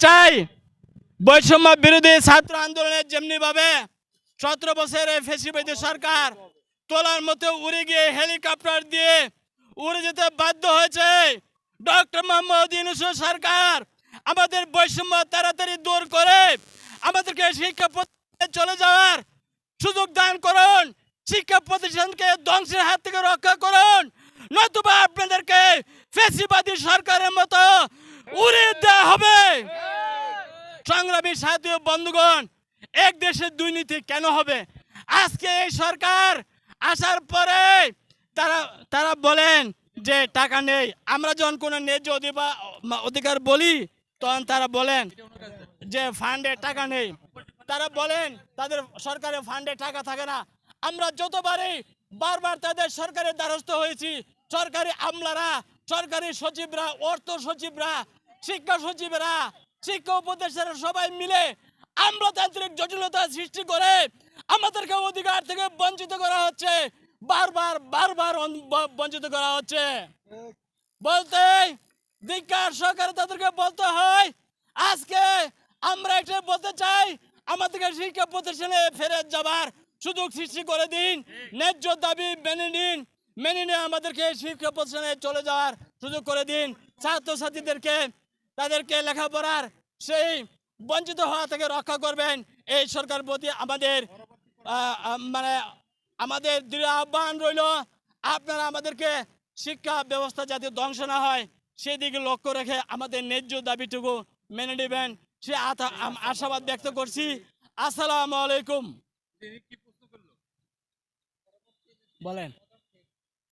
চাই বৈষম্য বিরোধী ছাত্র আন্দোলনের যেমনি ভাবে 17 বছরের ফ্যাসিবাদী সরকার তোলার মতো উড়ে গিয়ে হেলিকপ্টার দিয়ে উড়ে যেতে বাধ্য হয়েছে, ডক্টর মোহাম্মদ ইউনূস সরকার আমাদের বৈষম্য তাড়াতাড়ি দূর করে আমাদেরকে শিক্ষা প্রতিষ্ঠানে চলে যাওয়ার সুযোগ দান করুন, শিক্ষা প্রতিষ্ঠানকে ধ্বংসের হাত থেকে রক্ষা করুন, নতুবা আপনাদেরকে ফ্যাসিবাদী সরকারের মতো উড়িয়ে দেওয়া হবে। সংগ্রামী সাথী ও বন্ধুগণ, এক দেশের দুর্নীতি কেন হবে? আজকে এই সরকার আসার পরে তারা বলেন যে টাকা নেই। আমরা যখন কোনো ন্যায্য অধিকার বলি তখন তারা বলেন যে ফান্ডে টাকা নেই। তারা বলেন তাদের সরকারের ফান্ডে টাকা থাকে না। আমরা যতবারই বারবার তাদের সরকারের দ্বারস্থ হয়েছি, সরকারি আমলারা, সরকারি সচিবরা, অর্থ সচিবরা, শিক্ষা সচিবরা, শিক্ষা উপদেষ্টারা সবাই মিলে আমলাতান্ত্রিক জটিলতা সৃষ্টি করে আমাদেরকে অধিকার থেকে বঞ্চিত করা হচ্ছে, বারবার বঞ্চিত করা হচ্ছে। বলতে ধিক্কার সরকার তাদেরকে বলতে হয়। আজকে আমরা এটা বলতে চাই, আমাদেরকে শিক্ষা প্রতিষ্ঠানে ফেরত যাবার সুযোগ সৃষ্টি করে দিন, ন্যায্য দাবি মেনে নিন, মেনে নিয়ে আমাদেরকে শিক্ষা প্রতিষ্ঠানে চলে যাওয়ার সুযোগ করে দিন। ছাত্রছাত্রীদেরকে তাদেরকে লেখাপড়ার সেই বঞ্চিত হওয়া থেকে রক্ষা করবেন, এই সরকার প্রতি আমাদের দৃঢ় আহ্বান রইল। আপনারা আমাদেরকে শিক্ষা ব্যবস্থা যাতে ধ্বংস না হয় সেদিকে লক্ষ্য রেখে আমাদের ন্যায্য দাবিটুকু মেনে নেবেন, সে আশাবাদ ব্যক্ত করছি। আসসালামু আলাইকুম। বলেন।